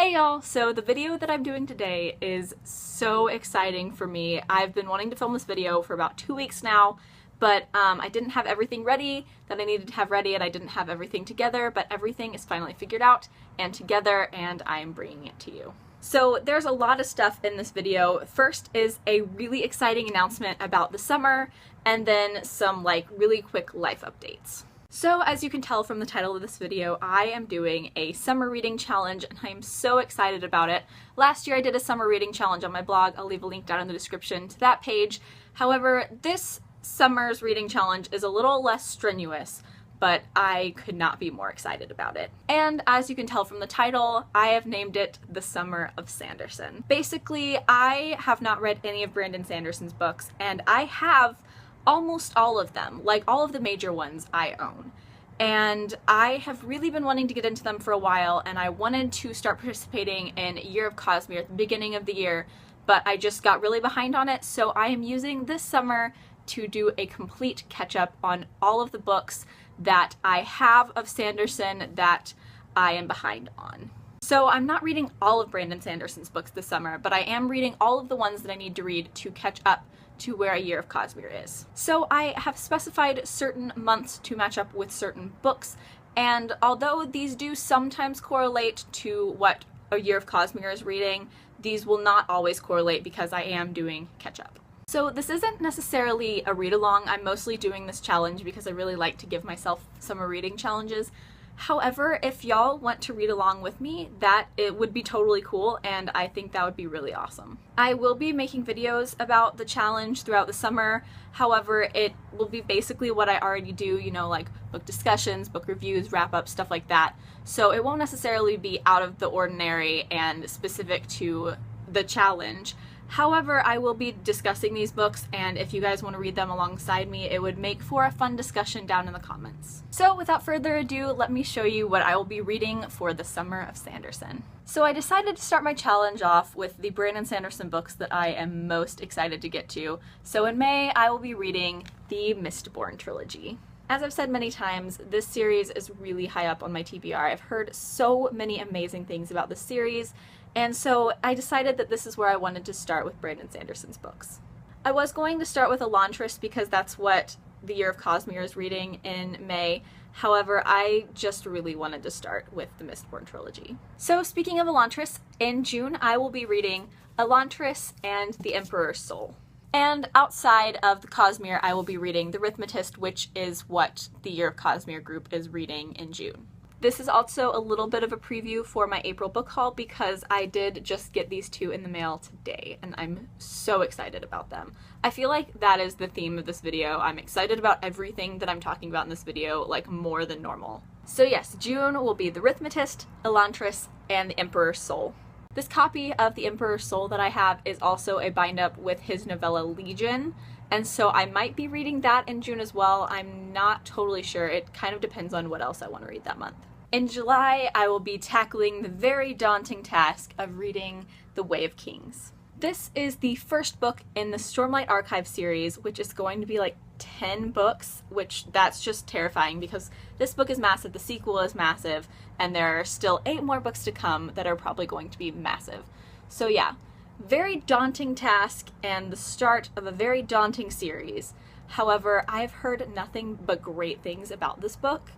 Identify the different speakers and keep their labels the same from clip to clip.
Speaker 1: Hey y'all! So the video that I'm doing today is so exciting for me. I've been wanting to film this video for about 2 weeks now, but I didn't have everything ready that I needed to have ready, and I didn't have everything together, but everything is finally figured out and together, and I'm bringing it to you. So there's a lot of stuff in this video. First is a really exciting announcement about the summer, and then some really quick life updates. So as you can tell from the title of this video, I am doing a summer reading challenge and I am so excited about it. Last year I did a summer reading challenge on my blog. I'll leave a link down in the description to that page. However, this summer's reading challenge is a little less strenuous, but I could not be more excited about it. And as you can tell from the title, I have named it The Summer of Sanderson. Basically, I have not read any of Brandon Sanderson's books, and I have almost all of them, like all of the major ones I own. And I have really been wanting to get into them for a while, and I wanted to start participating in Year of Cosmere at the beginning of the year, but I just got really behind on it, so I am using this summer to do a complete catch-up on all of the books that I have of Sanderson that I am behind on. So I'm not reading all of Brandon Sanderson's books this summer, but I am reading all of the ones that I need to read to catch up to where A Year of Cosmere is. So I have specified certain months to match up with certain books, and although these do sometimes correlate to what A Year of Cosmere is reading, these will not always correlate because I am doing catch-up. So this isn't necessarily a read-along. I'm mostly doing this challenge because I really like to give myself summer reading challenges. However, if y'all want to read along with me, it would be totally cool, and I think that would be really awesome. I will be making videos about the challenge throughout the summer. However, it will be basically what I already do, you know, like book discussions, book reviews, wrap-ups, stuff like that. So it won't necessarily be out of the ordinary and specific to the challenge. However, I will be discussing these books, and if you guys want to read them alongside me, it would make for a fun discussion down in the comments. So without further ado, let me show you what I will be reading for the Summer of Sanderson. So I decided to start my challenge off with the Brandon Sanderson books that I am most excited to get to. So in May, I will be reading the Mistborn trilogy. As I've said many times, this series is really high up on my TBR. I've heard so many amazing things about this series, and so I decided that this is where I wanted to start with Brandon Sanderson's books. I was going to start with Elantris because that's what the Year of Cosmere is reading in May. However, I just really wanted to start with the Mistborn trilogy. So speaking of Elantris, in June I will be reading Elantris and the Emperor's Soul. And outside of the Cosmere, I will be reading The Arithmetist, which is what the Year of Cosmere group is reading in June. This is also a little bit of a preview for my April book haul because I did just get these two in the mail today, and I'm so excited about them. I feel like that is the theme of this video. I'm excited about everything that I'm talking about in this video, like more than normal. So yes, June will be The Arithmetist, Elantris, and The Emperor's Soul. This copy of The Emperor's Soul that I have is also a bind-up with his novella Legion, and so I might be reading that in June as well. I'm not totally sure. It kind of depends on what else I want to read that month. In July, I will be tackling the very daunting task of reading The Way of Kings. This is the first book in the Stormlight Archive series, which is going to be like 10 books, which that's just terrifying because this book is massive, the sequel is massive, and there are still 8 more books to come that are probably going to be massive. So yeah, very daunting task and the start of a very daunting series. However, I've heard nothing but great things about this book.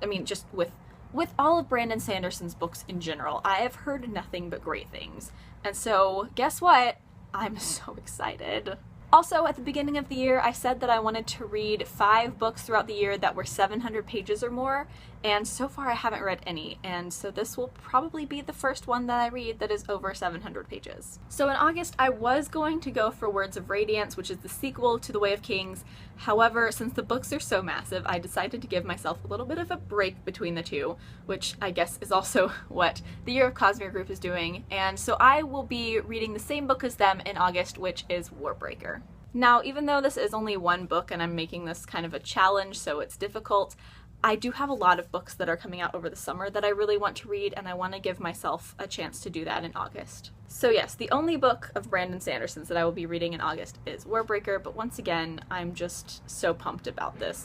Speaker 1: I mean, just with all of Brandon Sanderson's books in general, I have heard nothing but great things. And so, guess what? I'm so excited. Also, at the beginning of the year, I said that I wanted to read 5 books throughout the year that were 700 pages or more, and so far I haven't read any, and so this will probably be the first one that I read that is over 700 pages. So in August, I was going to go for Words of Radiance, which is the sequel to The Way of Kings. However, since the books are so massive, I decided to give myself a little bit of a break between the two, which I guess is also what the Year of Cosmere group is doing, and so I will be reading the same book as them in August, which is Warbreaker. Now, even though this is only one book and I'm making this kind of a challenge, so it's difficult, I do have a lot of books that are coming out over the summer that I really want to read, and I want to give myself a chance to do that in August. So yes, the only book of Brandon Sanderson's that I will be reading in August is Warbreaker, but once again, I'm just so pumped about this.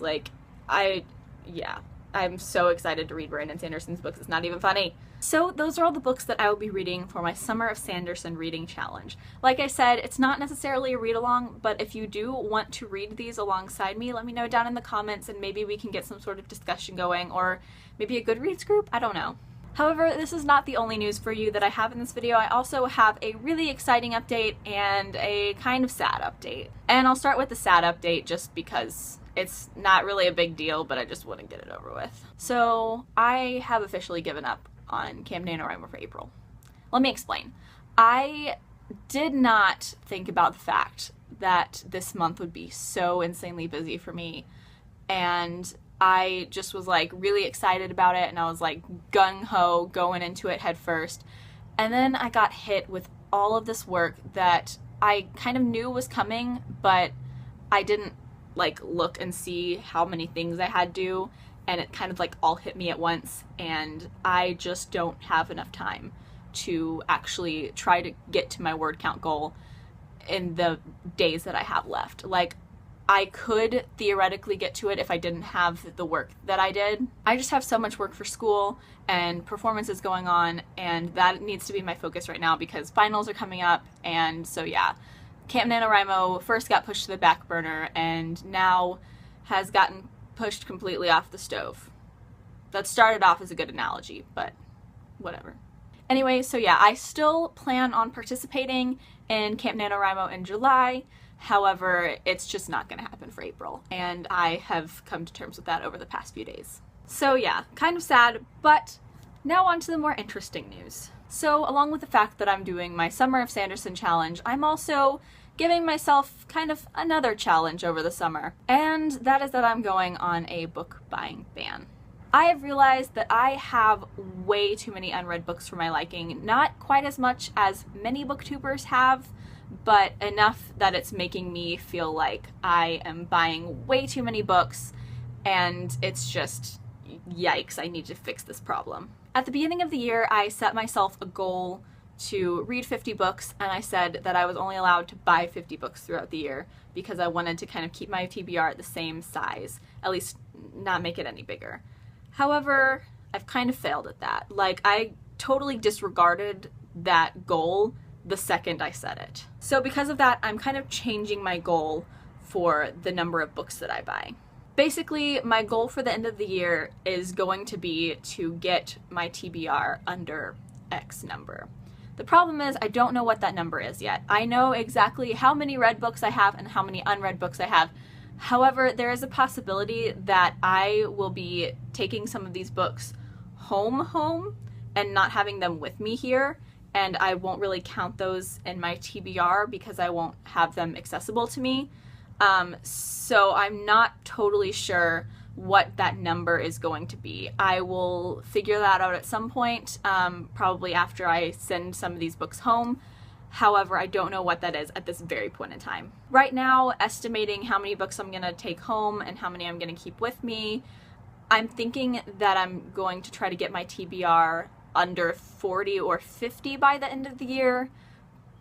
Speaker 1: Yeah. I'm so excited to read Brandon Sanderson's books. It's not even funny. So those are all the books that I will be reading for my Summer of Sanderson reading challenge. Like I said, it's not necessarily a read-along, but if you do want to read these alongside me, let me know down in the comments and maybe we can get some sort of discussion going, or maybe a Goodreads group? I don't know. However, this is not the only news for you that I have in this video. I also have a really exciting update and a kind of sad update. And I'll start with the sad update just because it's not really a big deal, but I just want to get it over with. So I have officially given up on Camp NaNoWriMo for April. Let me explain. I did not think about the fact that this month would be so insanely busy for me, and I just was like really excited about it, and I was like gung-ho going into it head first. And then I got hit with all of this work that I kind of knew was coming, but I didn't like look and see how many things I had due, and it kind of like all hit me at once, and I just don't have enough time to actually try to get to my word count goal in the days that I have left. Like, I could theoretically get to it if I didn't have the work that I did. I just have so much work for school and performances going on, and that needs to be my focus right now because finals are coming up. And so yeah, Camp NaNoWriMo first got pushed to the back burner and now has gotten pushed completely off the stove. That started off as a good analogy, but whatever. Anyway, so yeah, I still plan on participating in Camp NaNoWriMo in July. However, it's just not going to happen for April, and I have come to terms with that over the past few days. So yeah, kind of sad, but now on to the more interesting news. So along with the fact that I'm doing my Summer of Sanderson challenge, I'm also giving myself kind of another challenge over the summer, and that is that I'm going on a book buying ban. I have realized that I have way too many unread books for my liking, not quite as much as many booktubers have, but enough that it's making me feel like I am buying way too many books, and it's just, yikes, I need to fix this problem. At the beginning of the year, I set myself a goal to read 50 books, and I said that I was only allowed to buy 50 books throughout the year because I wanted to kind of keep my TBR at the same size, at least not make it any bigger. However, I've kind of failed at that. Like, I totally disregarded that goal the second I set it. So because of that, I'm kind of changing my goal for the number of books that I buy. Basically, my goal for the end of the year is going to be to get my TBR under X number. The problem is I don't know what that number is yet. I know exactly how many read books I have and how many unread books I have. However, there is a possibility that I will be taking some of these books home and not having them with me here, and I won't really count those in my TBR because I won't have them accessible to me. So I'm not totally sure what that number is going to be. I will figure that out at some point, probably after I send some of these books home. However, I don't know what that is at this very point in time. Right now, estimating how many books I'm going to take home and how many I'm going to keep with me, I'm thinking that I'm going to try to get my TBR under 40 or 50 by the end of the year,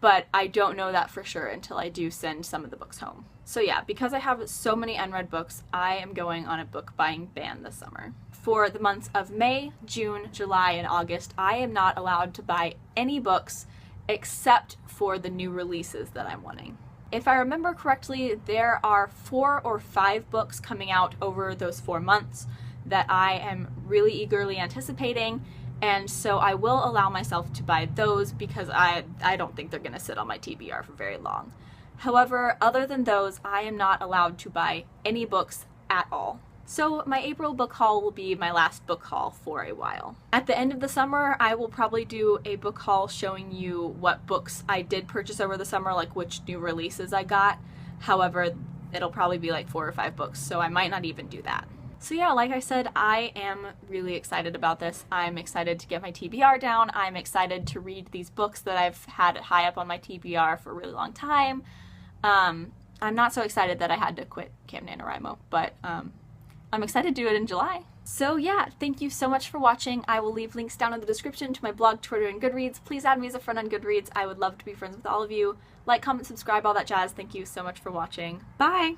Speaker 1: but I don't know that for sure until I do send some of the books home. So yeah, because I have so many unread books, I am going on a book buying ban this summer. For the months of May, June, July, and August, I am not allowed to buy any books except for the new releases that I'm wanting. If I remember correctly, there are 4 or 5 books coming out over those 4 months that I am really eagerly anticipating, and so I will allow myself to buy those because I don't think they're going to sit on my TBR for very long. However, other than those, I am not allowed to buy any books at all. So my April book haul will be my last book haul for a while. At the end of the summer, I will probably do a book haul showing you what books I did purchase over the summer, like which new releases I got. However, it'll probably be like 4 or 5 books, so I might not even do that. So yeah, like I said, I am really excited about this. I'm excited to get my TBR down. I'm excited to read these books that I've had high up on my TBR for a really long time. I'm not so excited that I had to quit Camp NaNoWriMo, but I'm excited to do it in July. So yeah, thank you so much for watching. I will leave links down in the description to my blog, Twitter, and Goodreads. Please add me as a friend on Goodreads. I would love to be friends with all of you. Like, comment, subscribe, all that jazz. Thank you so much for watching. Bye!